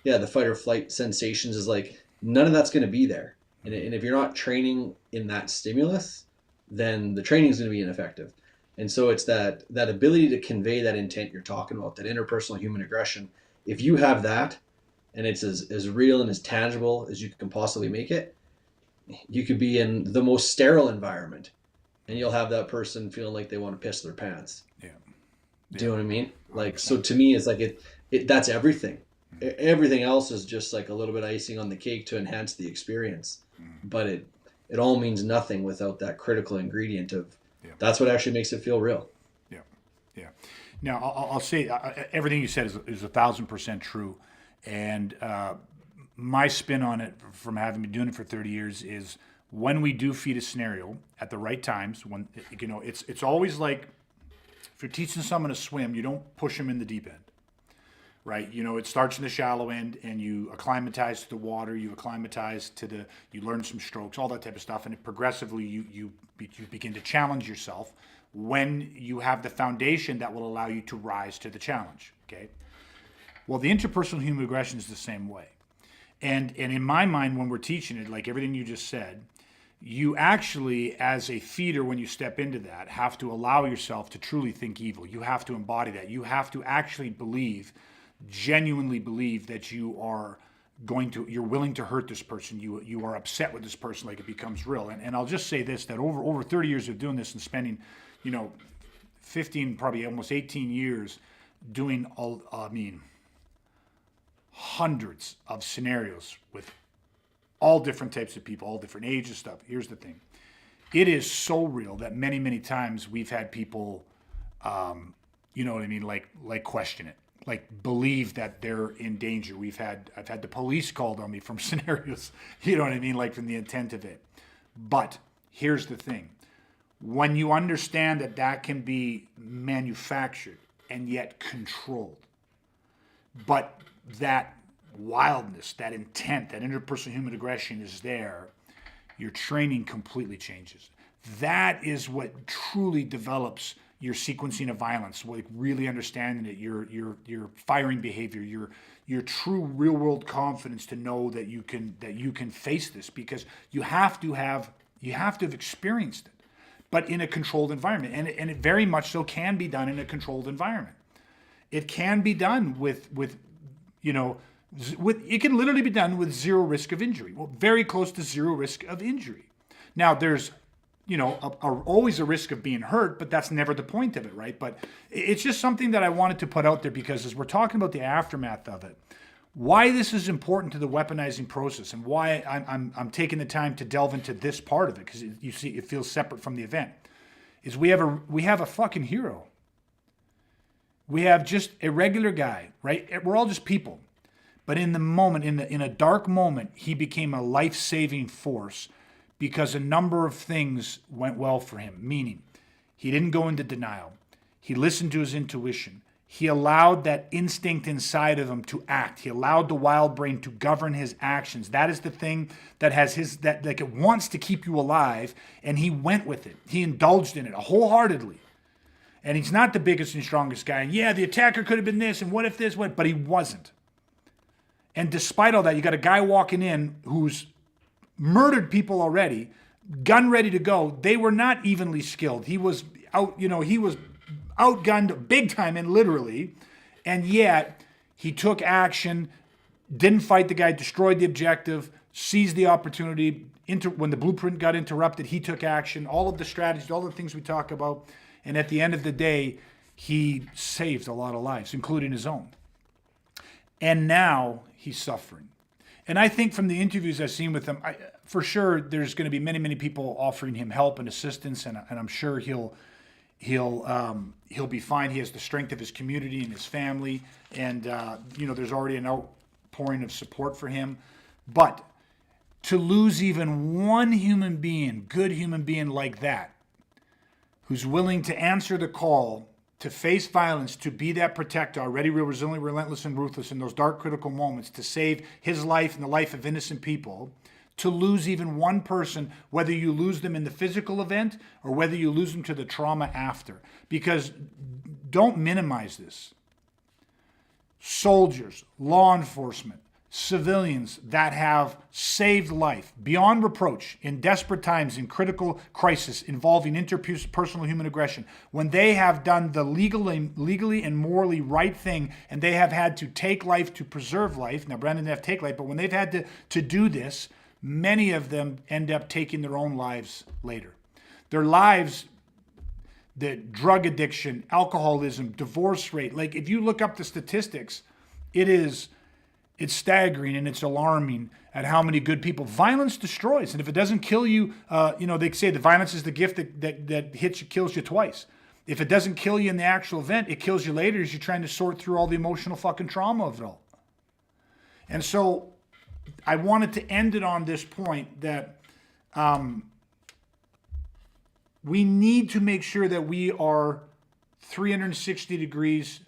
the fight or flight sensations is like, none of that's going to be there. And if you're not training in that stimulus, then the training is going to be ineffective. And so it's that ability to convey that intent you're talking about, that interpersonal human aggression. If you have that, and it's as real and as tangible as you can possibly make it, you could be in the most sterile environment and you'll have that person feeling like they want to piss their pants. Yeah. Do you know what I mean? Like, 100%. So to me, it's like it that's everything. Mm-hmm. Everything else is just like a little bit icing on the cake to enhance the experience. Mm-hmm. But it all means nothing without that critical ingredient of that's what actually makes it feel real. Yeah. Yeah. Now, I'll say everything you said is 1,000% true. And my spin on it, from having been doing it for 30 years, is when we do feed a scenario at the right times, when it's always like, if you're teaching someone to swim, you don't push them in the deep end, right? It starts in the shallow end, and you acclimatize to the water, you learn some strokes, all that type of stuff, and it progressively you begin to challenge yourself when you have the foundation that will allow you to rise to the challenge. Okay. Well, the interpersonal human aggression is the same way. And in my mind, when we're teaching it, like everything you just said, you actually, as a feeder, when you step into that, have to allow yourself to truly think evil. You have to embody that. You have to actually genuinely believe that you're willing to hurt this person. You are upset with this person, like it becomes real. And I'll just say this, that over 30 years of doing this and spending, 15, probably almost 18 years doing hundreds of scenarios with all different types of people, all different ages, stuff. Here's the thing. It is so real that many, many times we've had people, like question it, like believe that they're in danger. I've had the police called on me from scenarios, like from the intent of it. But here's the thing. When you understand that can be manufactured and yet controlled, but that wildness, that intent, that interpersonal human aggression is there, your training completely changes. That is what truly develops your sequencing of violence, like really understanding it, your firing behavior, your true real world confidence to know that you can face this, because you have to have experienced it, but in a controlled environment, and it very much so can be done in a controlled environment. It can be done with you know it can literally be done with zero risk of injury. Well, very close to zero risk of injury. Now there's always a risk of being hurt, but that's never the point of it, right? But it's just something that I wanted to put out there, because as we're talking about the aftermath of it, why this is important to the weaponizing process, and why I'm taking the time to delve into this part of it, because you see it feels separate from the event, is we have a fucking hero. We have just a regular guy, right? We're all just people. But in the moment, in a dark moment, he became a life-saving force, because a number of things went well for him, meaning he didn't go into denial. He listened to his intuition. He allowed that instinct inside of him to act. He allowed the wild brain to govern his actions. That is the thing that has that it wants to keep you alive, and he went with it. He indulged in it wholeheartedly. And he's not the biggest and strongest guy. And yeah, the attacker could have been this, and what if this, what? But he wasn't. And despite all that, you got a guy walking in who's murdered people already, gun ready to go. They were not evenly skilled. He was he was outgunned big time, and literally, and yet he took action, didn't fight the guy, destroyed the objective, seized the opportunity. When the blueprint got interrupted, he took action, all of the strategies, all the things we talk about. And at the end of the day, he saved a lot of lives, including his own. And now he's suffering. And I think from the interviews I've seen with him, for sure there's going to be many, many people offering him help and assistance, and I'm sure he'll be fine. He has the strength of his community and his family, and there's already an outpouring of support for him. But to lose even one human being, good human being like that, who's willing to answer the call, to face violence, to be that protector, already real resilient, relentless, and ruthless in those dark, critical moments, to save his life and the life of innocent people, to lose even one person, whether you lose them in the physical event or whether you lose them to the trauma after. Because don't minimize this. Soldiers, law enforcement, civilians that have saved life beyond reproach in desperate times, in critical crisis involving interpersonal human aggression, when they have done the legally and morally right thing, and they have had to take life to preserve life. Now, Brandon didn't have to take life, but when they've had to do this, many of them end up taking their own lives later. Their lives, the drug addiction, alcoholism, divorce rate, like if you look up the statistics, it's staggering and it's alarming at how many good people. Violence destroys. And if it doesn't kill you, they say the violence is the gift that hits you, kills you twice. If it doesn't kill you in the actual event, it kills you later as you're trying to sort through all the emotional fucking trauma of it all. And so I wanted to end it on this point that we need to make sure that we are 360 degrees.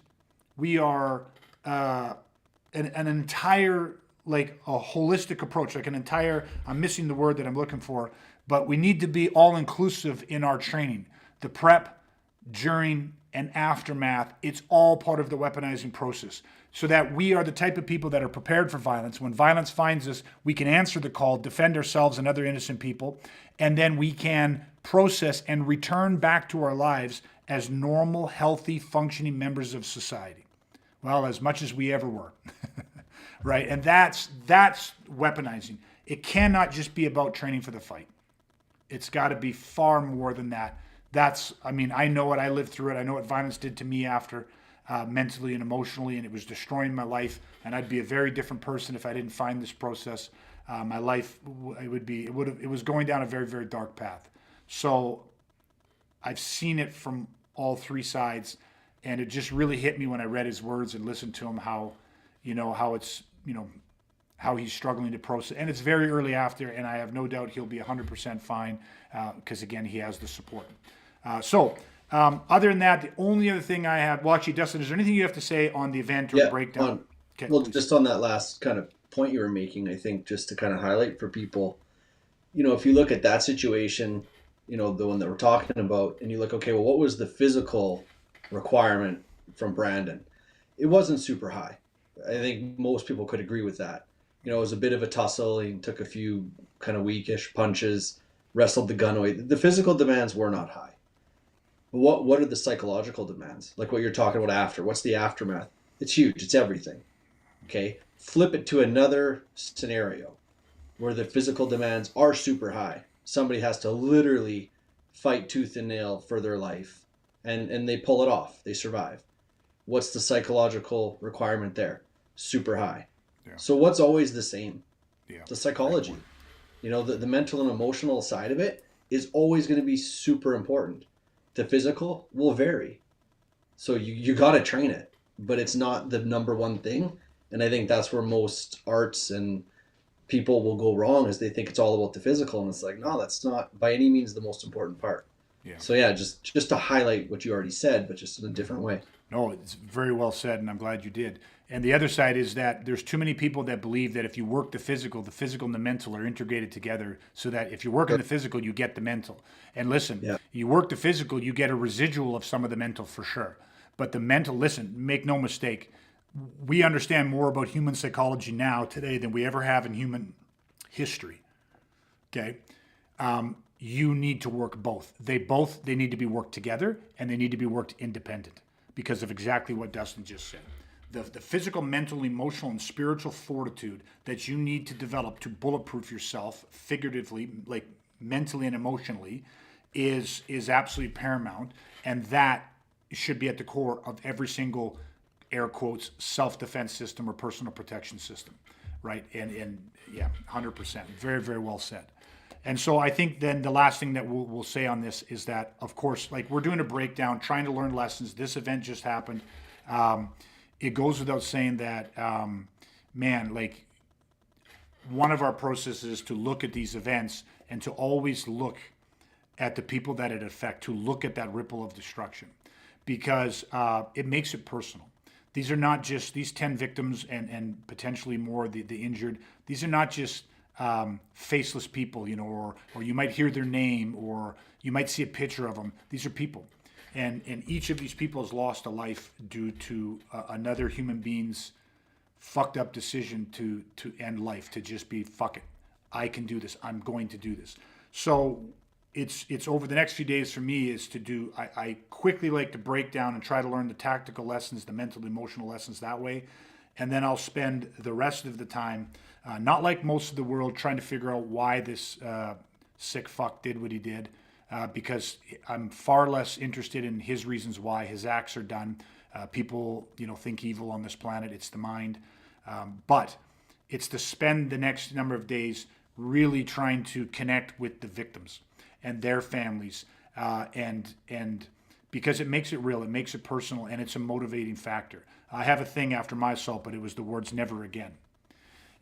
We are an entire, like a holistic approach, like an entire, I'm missing the word that I'm looking for, but we need to be all inclusive in our training. The prep, during, and aftermath, it's all part of the weaponizing process, so that we are the type of people that are prepared for violence. When violence finds us, we can answer the call, defend ourselves and other innocent people, and then we can process and return back to our lives as normal, healthy, functioning members of society. Well, as much as we ever were, right? And that's weaponizing. It cannot just be about training for the fight. It's got to be far more than that. I know it. I lived through it. I know what violence did to me after, mentally and emotionally, and it was destroying my life. And I'd be a very different person if I didn't find this process. My life, it was going down a very, very dark path. So I've seen it from all three sides. And it just really hit me when I read his words and listened to him, how he's struggling to process. And it's very early after, and I have no doubt he'll be 100% fine, because again, he has the support. Other than that, the only other thing I have, well, actually, Dustin, is there anything you have to say on the event or the breakdown? Okay, Well, please. just on that last kind of point you were making, I think just to kind of highlight for people, if you look at that situation, the one that we're talking about, and you look, okay, well, what was the physical requirement from Brandon? It wasn't super high. I think most people could agree with that. It was a bit of a tussle. He took a few kind of weakish punches, wrestled the gun away. The physical demands were not high. But what are the psychological demands? Like what you're talking about after. What's the aftermath? It's huge. It's everything. Okay. Flip it to another scenario where the physical demands are super high. Somebody has to literally fight tooth and nail for their life, and they pull it off. They survive. What's the psychological requirement there? Super high. Yeah, So what's always the same? yeah, The great point. psychology. The mental and emotional side of it is always going to be super important. The physical will vary. So you got to train it, but it's not the number one thing. And I think that's where most arts and people will go wrong, is they think it's all about the physical, and it's like, no, that's not by any means the most important part. Yeah. So yeah, just to highlight what you already said, but just in a different way. No, it's very well said, and I'm glad you did. And the other side is that there's too many people that believe that if you work the physical and the mental are integrated together, so that if you're working Sure. the physical, you get the mental. And listen, Yeah. you work the physical, you get a residual of some of the mental for sure. But the mental, listen, make no mistake, we understand more about human psychology now today than we ever have in human history. Okay, you need to work both. They need to be worked together, and they need to be worked independent because of exactly what Dustin just said. The physical, mental, emotional, and spiritual fortitude that you need to develop to bulletproof yourself, figuratively, like mentally and emotionally, is absolutely paramount, and that should be at the core of every single air quotes self-defense system or personal protection system, right? And yeah, 100%, very very well said. And so I think then the last thing that we'll say on this is that, of course, like we're doing a breakdown, trying to learn lessons. This event just happened. It goes without saying that, man, like one of our processes is to look at these events and to always look at the people that it affect, to look at that ripple of destruction, because it makes it personal. These are not just these 10 victims and potentially more, the injured. These are not just faceless people, or you might hear their name or you might see a picture of them. These are people. And each of these people has lost a life due to another human being's fucked up decision to end life, to just be fuck it. I can do this. I'm going to do this. So it's over the next few days for me is to do. I quickly like to break down and try to learn the tactical lessons, the mental, emotional lessons that way, and then I'll spend the rest of the time, not like most of the world, trying to figure out why this sick fuck did what he did. Because I'm far less interested in his reasons why his acts are done. People, think evil on this planet. It's the mind. But it's to spend the next number of days really trying to connect with the victims and their families, and because it makes it real, it makes it personal, and it's a motivating factor. I have a thing after my assault, but it was the words "never again."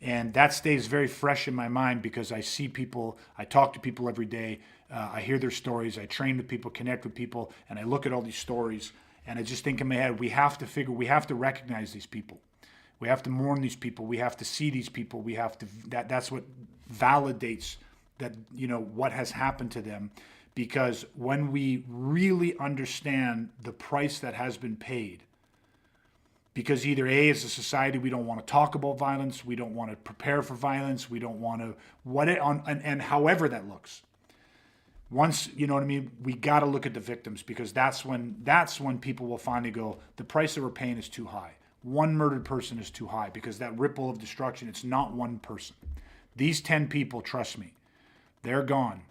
And that stays very fresh in my mind because I see people, I talk to people every day, I hear their stories, I train with people, connect with people, and I look at all these stories, and I just think in my head, we have to recognize these people. We have to mourn these people. We have to see these people. We have to, that's what validates that, what has happened to them. Because when we really understand the price that has been paid, because either A, as a society, we don't want to talk about violence, we don't want to prepare for violence, we don't want to, and however that looks. Once, you know what I mean, we got to look at the victims, because that's when people will finally go, the price that we're paying is too high. One murdered person is too high, because that ripple of destruction, it's not one person. These 10 people, trust me, they're gone,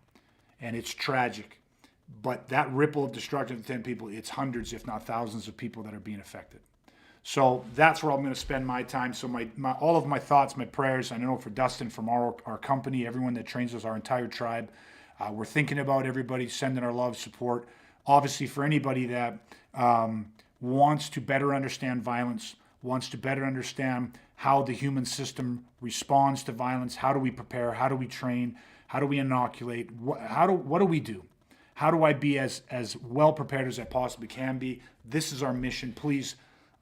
and it's tragic. But that ripple of destruction of 10 people, it's hundreds, if not thousands of people that are being affected. So that's where I'm going to spend my time. So my all of my thoughts, my prayers, I know for Dustin, from our company, everyone that trains us, our entire tribe, we're thinking about everybody, sending our love, support. Obviously, for anybody that wants to better understand violence, wants to better understand how the human system responds to violence, how do we prepare, how do we train, how do we inoculate, what do we do? How do I be as well prepared as I possibly can be? This is our mission. Please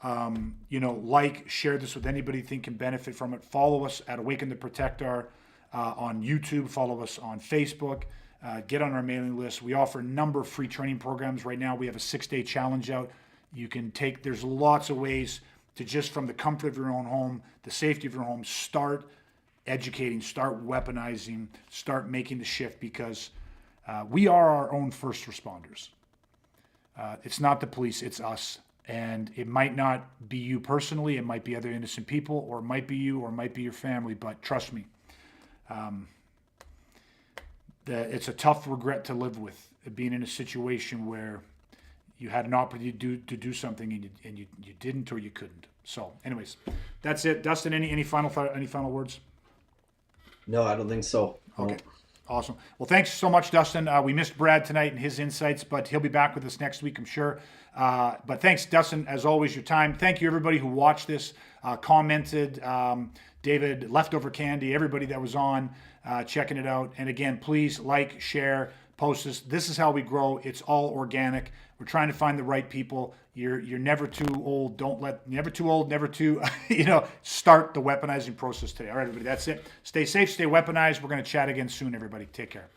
Like, share this with anybody you think can benefit from it. Follow us at Awaken to Protect Our on YouTube. Follow us on Facebook. Get on our mailing list. We offer a number of free training programs. Right now, we have a 6-day challenge out. There's lots of ways to, just from the comfort of your own home, the safety of your home, start educating, start weaponizing, start making the shift, because we are our own first responders. It's not the police, it's us. And it might not be you personally, it might be other innocent people, or it might be you, or it might be your family, but trust me, it's a tough regret to live with, being in a situation where you had an opportunity to do something and you didn't, or you couldn't. So anyways, that's it. Dustin, any final words? No, I don't think so. Okay. Awesome. Well, thanks so much, Dustin. We missed Brad tonight and his insights, but he'll be back with us next week, I'm sure. But thanks, Dustin, as always, your time. Thank you, everybody who watched this, commented, David, Leftover Candy, everybody that was on, checking it out. And again, please like, share, post this. This is how we grow. It's all organic. We're trying to find the right people. You're never too old. Never too old, never too, start the weaponizing process today. All right, everybody, that's it. Stay safe, stay weaponized. We're going to chat again soon, everybody. Take care.